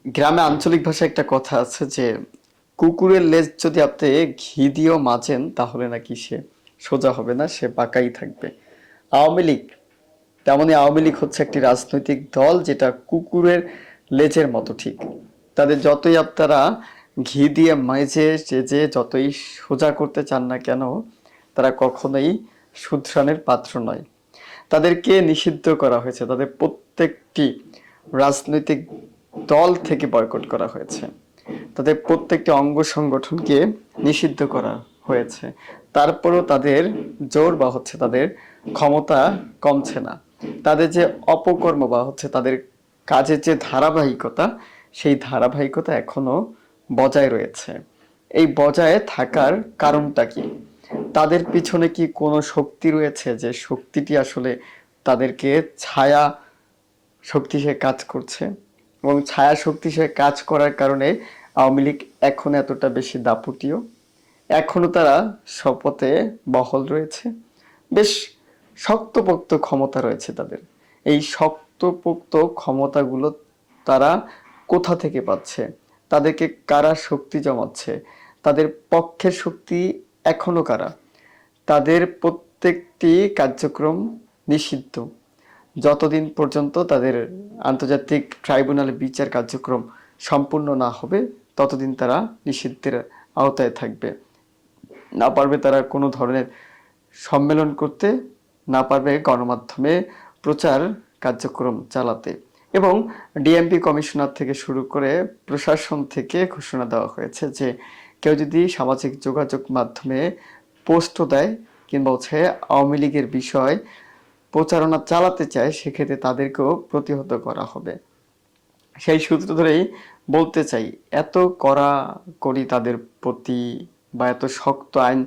গ্রামে আঞ্চলিক ভাষায় একটা কথা আছে যে কুকুরের লেজ যদি আপনি ঘি দিয়েও মাজেন তাহলে নাকি সে সোজা হবে না, সে বাঁকাই থাকবে। আওয়ামী লীগ তেমনই আওয়ামী লীগ হচ্ছে একটি রাজনৈতিক দল যেটা কুকুরের লেজের মতো ঠিক। তাদের যতই আপনারা ঘি দিয়ে মেজে চেজে যতই সোজা করতে চান না কেন, তারা কখনোই শুধরানোর পাত্র নয়। তাদেরকে নিষিদ্ধ করা হয়েছে, তাদের প্রত্যেকটি রাজনৈতিক দল থেকে বয়কট করা হয়েছে, তাদের প্রত্যেকটি অঙ্গ সংগঠনকে নিষিদ্ধ করা হয়েছে। তারপরও তাদের জোর বা হচ্ছে তাদের ক্ষমতা কমছে না। তাদের যে অপকর্ম বা হচ্ছে তাদের কাজের যে ধারাবাহিকতা, সেই ধারাবাহিকতা এখনো বজায় রয়েছে। এই বজায় থাকার কারণটা কি? তাদের পিছনে কি কোনো শক্তি রয়েছে যে শক্তিটি আসলে তাদেরকে ছায়া শক্তি হিসেবে কাজ করছে? এবং ছায়া শক্তি হিসেবে কাজ করার কারণে আওয়ামী লীগ এখন এতটা বেশি দাপুটীয়, এখনো তারা শপথে বহাল রয়েছে। বেশ শক্তপোক্ত ক্ষমতা রয়েছে তাদের। এই শক্তপোক্ত ক্ষমতাগুলো তারা কোথা থেকে পাচ্ছে? তাদেরকে কারা শক্তি জমাচ্ছে? তাদের পক্ষের শক্তি এখনো কারা? তাদের প্রত্যেকটি কার্যক্রম নিষিদ্ধ। যতদিন পর্যন্ত তাদের আন্তর্জাতিক ট্রাইব্যুনালে বিচার কার্যক্রম সম্পূর্ণ না হবে, ততদিন তারা নিষিদ্ধের আওতায় থাকবে। না পারবে তারা কোনো ধরনের সম্মেলন করতে, না পারবে গণমাধ্যমে প্রচার কার্যক্রম চালাতে। এবং ডিএমপি কমিশনার থেকে শুরু করে প্রশাসন থেকে ঘোষণা দেওয়া হয়েছে যে কেউ যদি সামাজিক যোগাযোগ মাধ্যমে পোস্টও দেয় কিংবা হচ্ছে আওয়ামী লীগের বিষয় প্রচারণা চালাতে চায়, সেক্ষেত্রে তাদেরকেও প্রতিহত করা হবে। সেই সূত্র ধরেই বলতে চাই, এত কড়াকড়ি তাদের প্রতি বা এত শক্ত আইন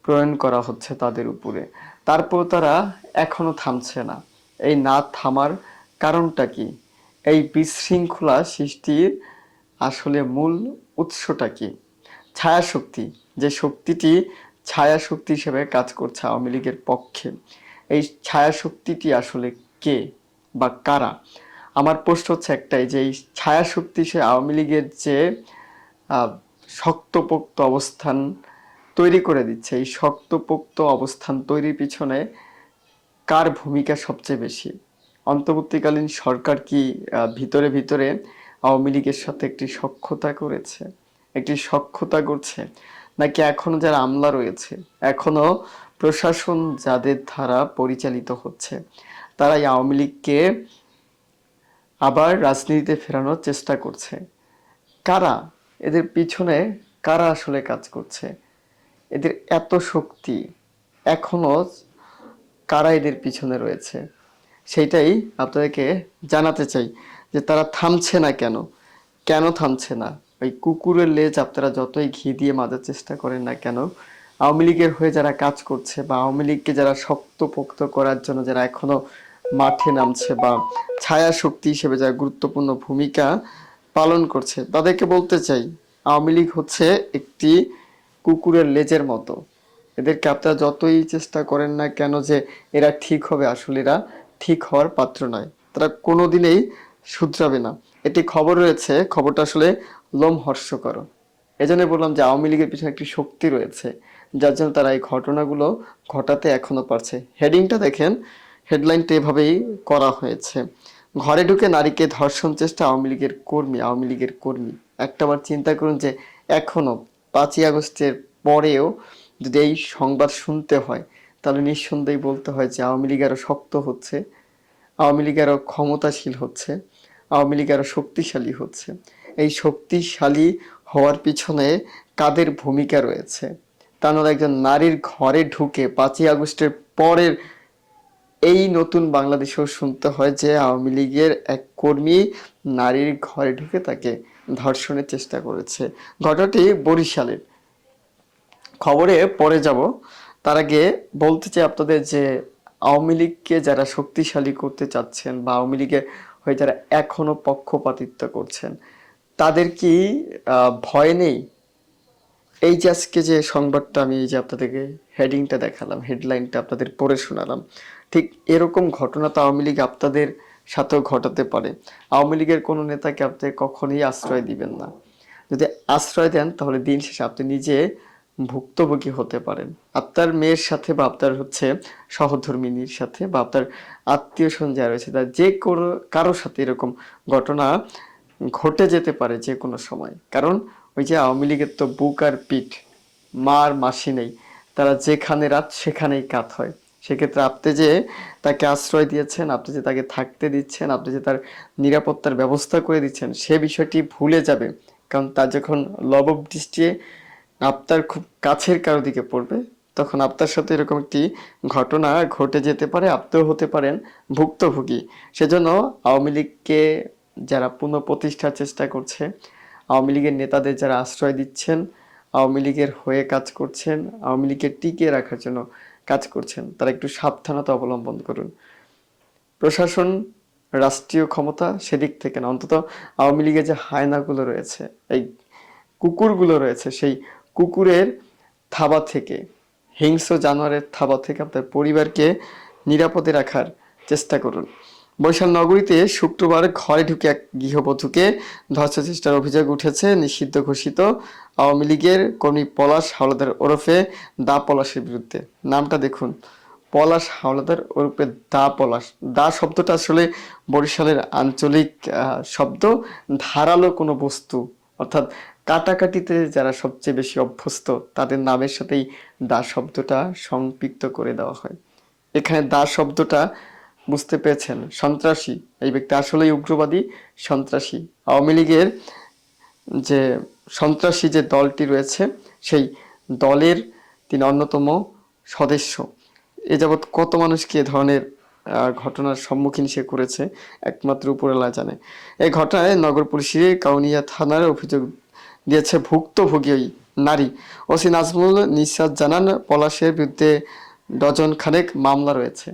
প্রণয়ন করা হচ্ছে তাদের উপরে, তারপর তারা এখনো থামছে না। এই না থামার কারণটা কি? এই বিশৃঙ্খলা সৃষ্টির আসলে মূল উৎসটা কি? ছায়া শক্তি, যে শক্তিটি ছায়া শক্তি হিসেবে কাজ করছে আওয়ামী লীগের পক্ষে, এই ছায়া শক্তিটি আসলে কে বা কারা? আমার প্রশ্ন হচ্ছে একটাই, যে এই ছায়া শক্তি সে আওয়ামী লীগের যে আহ, শক্তপোক্ত অবস্থান তৈরি করে দিচ্ছে, এই শক্তপোক্ত অবস্থান তৈরির পিছনে কার ভূমিকা সবচেয়ে বেশি? অন্তর্বর্তীকালীন সরকার কি ভিতরে ভিতরে আওয়ামী লীগের সাথে একটি সখ্যতা করেছে, একটি সখ্যতা করছে, নাকি এখনো যারা আমলা রয়েছে, এখনো প্রশাসন যাদের দ্বারা পরিচালিত হচ্ছে, তারা এই আওয়ামী লীগকে আবার রাজনীতিতে ফেরানোর চেষ্টা করছে? কারা এদের পিছনে, কারা আসলে কাজ করছে? এদের এত শক্তি এখনো কারা এদের পিছনে রয়েছে? সেইটাই আপনাদেরকে জানাতে চাই, যে তারা থামছে না কেন? কেন থামছে না? ওই কুকুরের লেজ আপনারা যতই ঘি দিয়ে মাজার চেষ্টা করেন না কেন, আওয়ামী লীগের হয়ে যারা কাজ করছে বা আওয়ামী লীগকে যারা শক্তপোক্ত করার জন্য যারা এখনো মাঠে নামছে বা ছায়া শক্তি হিসেবে যারা গুরুত্বপূর্ণ ভূমিকা পালন করছে, তাদেরকে বলতে চাই, আওয়ামী লীগ হচ্ছে একটি কুকুরের লেজের মতো। এদেরকে আপনারা যতই চেষ্টা করেন না কেন যে এরা ঠিক হবে, আসলে এরা ঠিক হওয়ার পাত্র নয়। তারা কোনোদিনই শুধরাবে না। একটি খবর রয়েছে, খবরটা আসলে লোমহর্ষকর। এজন্য বললাম যে আওয়ামী লীগের পিছনে একটি শক্তি রয়েছে, যার জন্য তারা এই ঘটনাগুলো ঘটাতে এখনো পারছে। হেডিংটা দেখেন, হেডলাইনটা এভাবেই করা হয়েছে, ঘরে ঢুকে নারীকে ধর্ষণ চেষ্টা আওয়ামী লীগের কর্মী, আওয়ামী লীগের কর্মী। একটাবার চিন্তা করুন যে এখনো 5ই আগস্টের পরেও যদি এই সংবাদ শুনতে হয়, তাহলে নিঃসন্দেহে বলতে হয় যে আওয়ামী লীগ আরো শক্ত হচ্ছে, আওয়ামী লীগ আরো ক্ষমতাশীল হচ্ছে, আওয়ামী লীগ আরো শক্তিশালী হচ্ছে। এই শক্তিশালী হওয়ার পিছনে কাদের ভূমিকা রয়েছে? তা নাহলে একজন নারীর ঘরে ঢুকে 5ই আগস্টের পরের এই নতুন বাংলাদেশেও শুনতে হয় যে আওয়ামী লীগের এক কর্মী নারীর ঘরে ঢুকে তাকে ধর্ষণের চেষ্টা করেছে। ঘটনাটি বরিশালের। খবরে পরে যাব, তার আগে বলতে চাই আপনাদের যে আওয়ামী লীগকে যারা শক্তিশালী করতে চাচ্ছেন বা আওয়ামী লীগের হয়ে যারা এখনো পক্ষপাতিত্ব করছেন, তাদের কি ভয় নেই? এই যে আজকে যে সংবাদটা আমি এই যে আপনাদেরকে হেডিংটা দেখালাম, হেডলাইনটা আপনাদের পড়ে শোনালাম, ঠিক এরকম ঘটনা তো আওয়ামী লীগ আপনাদের সাথেও ঘটাতে পারে। আওয়ামী লীগের কোনো নেতাকে আপনি কখনোই আশ্রয় দিবেন না। যদি আশ্রয় দেন তাহলে দিন শেষে আপনি নিজে ভুক্তভোগী হতে পারেন। আপনার মেয়ের সাথে বা আপনার সহধর্মিনীর সাথে বা আপনার আত্মীয় স্বজন যারা রয়েছে তার যে কোনো কারোর সাথে এরকম ঘটনা ঘটে যেতে পারে যে কোনো সময়। কারণ ওই যে আওয়ামী লীগের তো বুক আর পিঠ, মা আর মাসি নেই, তারা যেখানে রাত সেখানেই কাত হয়। সেক্ষেত্রে আপনি যে তাকে আশ্রয় দিয়েছেন, আপনি যে তাকে থাকতে দিচ্ছেন, আপনি যে তার নিরাপত্তার ব্যবস্থা করে দিচ্ছেন, সে বিষয়টি ভুলে যাবে। কারণ তার যখন লবব দৃষ্টি আপনার খুব কাছের কারো দিকে পড়বে, তখন আপনার সাথে এরকম একটি ঘটনা ঘটে যেতে পারে, আপনিও হতে পারেন ভুক্তভোগী। সেজন্য আওয়ামী লীগকে যারা পুনঃপ্রতিষ্ঠার চেষ্টা করছে, আওয়ামী লীগের নেতাদের যারা আশ্রয় দিচ্ছেন, আওয়ামী লীগের হয়ে কাজ করছেন, আওয়ামী লীগকে টিকিয়ে রাখার জন্য কাজ করছেন, তারা একটু সাবধানতা অবলম্বন করুন। প্রশাসন, রাষ্ট্রীয় ক্ষমতা সেদিক থেকে না, অন্তত আওয়ামী লীগের যে হায়নাগুলো রয়েছে, এই কুকুরগুলো রয়েছে, সেই কুকুরের থাবা থেকে, হিংস্র জানোয়ারের থাবা থেকে আপনার পরিবারকে নিরাপদে রাখার চেষ্টা করুন। বরিশাল নগরীতে শুক্রবার ঘরে ঢুকে এক গৃহবধূকে ধর্ষণ চেষ্টার অভিযোগ উঠেছে নিষিদ্ধ ঘোষিত আওয়ামী লীগের কর্মী পলাশ হাওলাদার ওরফে দা পলাশের বিরুদ্ধে। নামটা দেখুন, পলাশ হাওলাদার ওরফে দা পলাশ। দা শব্দটা আসলে বরিশালের আঞ্চলিক শব্দ, ধারালো কোনো বস্তু অর্থাৎ কাটাকাটিতে যারা সবচেয়ে বেশি অভ্যস্ত তাদের নামের সাথেই দা শব্দটা সংযুক্ত করে দেওয়া হয়। এখানে দা শব্দটা বুঝতে পেরেছেন, সন্ত্রাসী। এই ব্যক্তি আসলেই উগ্রবাদী, সন্ত্রাসী। আওয়ামী লীগের যে সন্ত্রাসী যে দলটি রয়েছে সেই দলের তিনি অন্যতম সদস্য। এ যাবৎ কত মানুষকে এ ধরনের ঘটনার সম্মুখীন সে করেছে একমাত্র উপরওয়ালা জানে। এই ঘটনায় নগর পুলিশের কাউনিয়া থানার অভিযোগ দিয়েছে ভুক্তভোগী ওই নারী। ওসি নাজমুল নিশাত জানান, পলাশের বিরুদ্ধে ডজন খানেক মামলা রয়েছে।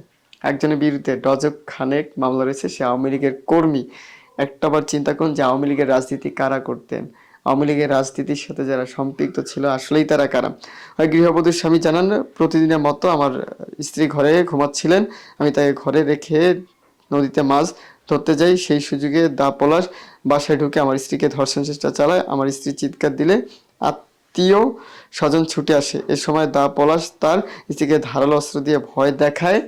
একজনের বিরুদ্ধে ডজন খানেক মামলা রয়েছে, সে আওয়ামী লীগের কর্মী। একটাবার চিন্তা করুন যে আওয়ামী লীগের রাজনীতি কারা করতেন, আওয়ামী লীগের রাজনীতির সাথে যারা সম্পৃক্ত ছিল আসলেই তারা কারা। হয় গৃহবধূর স্বামী জানান, প্রতিদিনের মতো আমার স্ত্রী ঘরে ঘুমাচ্ছিলেন, আমি তাকে ঘরে রেখে নদীতে মাছ ধরতে যাই, সেই সুযোগে দা পলাশ বাসায় ঢুকে আমার স্ত্রীকে ধর্ষণ চেষ্টা চালায়। আমার স্ত্রী চিৎকার দিলে আত্মীয় স্বজন ছুটে আসে। এ সময় দা পলাশ তার স্ত্রীকে ধারালো অস্ত্র দিয়ে ভয় দেখায়।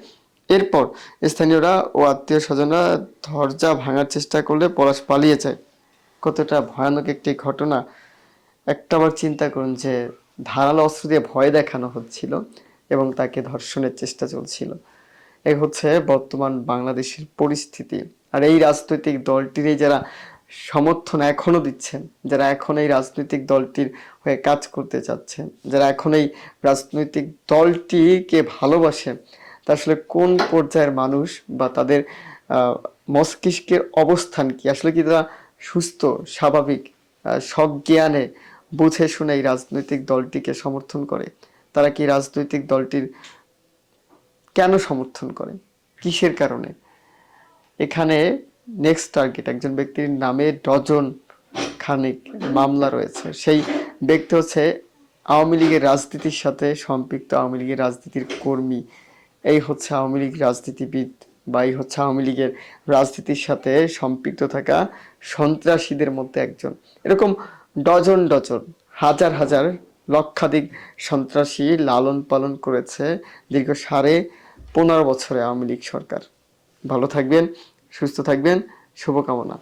এরপর স্থানীয়রা ও আত্মীয় স্বজনরা দরজা ভাঙার চেষ্টা করলে পলাশ পালিয়ে যায়। কতটা ভয়ানক একটি ঘটনা! একটাবার চিন্তা করুন যে ধারালো অস্ত্র দিয়ে ভয় দেখানো হচ্ছিল এবং তাকে ধর্ষণের চেষ্টা চলছিল। এই হচ্ছে বর্তমান বাংলাদেশের পরিস্থিতি। আর এই রাজনৈতিক দলটিরই যারা সমর্থন এখনো দিচ্ছেন, যারা এখন এই রাজনৈতিক দলটির হয়ে কাজ করতে চাচ্ছেন, যারা এখন এই রাজনৈতিক দলটিকে ভালোবাসেন, তা আসলে কোন পর্যায়ের মানুষ বা তাদের মস্তিষ্কের অবস্থান কি, আসলে কি তারা সুস্থ, স্বাভাবিক, সজ্ঞানে বুঝে শুনে এই রাজনৈতিক দলটিকে সমর্থন করে? তারা কি রাজনৈতিক দলটির কেন সমর্থন করে, কিসের কারণে? এখানে নেক্সট টার্গেট একজন ব্যক্তির নামে ডজন খানিক মামলা রয়েছে। সেই ব্যক্তি হচ্ছে আওয়ামী লীগের রাজনীতির সাথে সম্পৃক্ত, আওয়ামী লীগের রাজনীতির কর্মী। এই হচ্ছে আওয়ামী লীগ রাজনীতিবিদ, বা এই হচ্ছে আওয়ামী লীগের রাজনীতির সাথে সম্পৃক্ত থাকা সন্ত্রাসীদের মধ্যে একজন। এরকম ডজন ডজন, হাজার হাজার, লক্ষাধিক সন্ত্রাসী লালন পালন করেছে দীর্ঘ 15.5 বছরে আওয়ামী লীগ সরকার। ভালো থাকবেন, সুস্থ থাকবেন, শুভকামনা।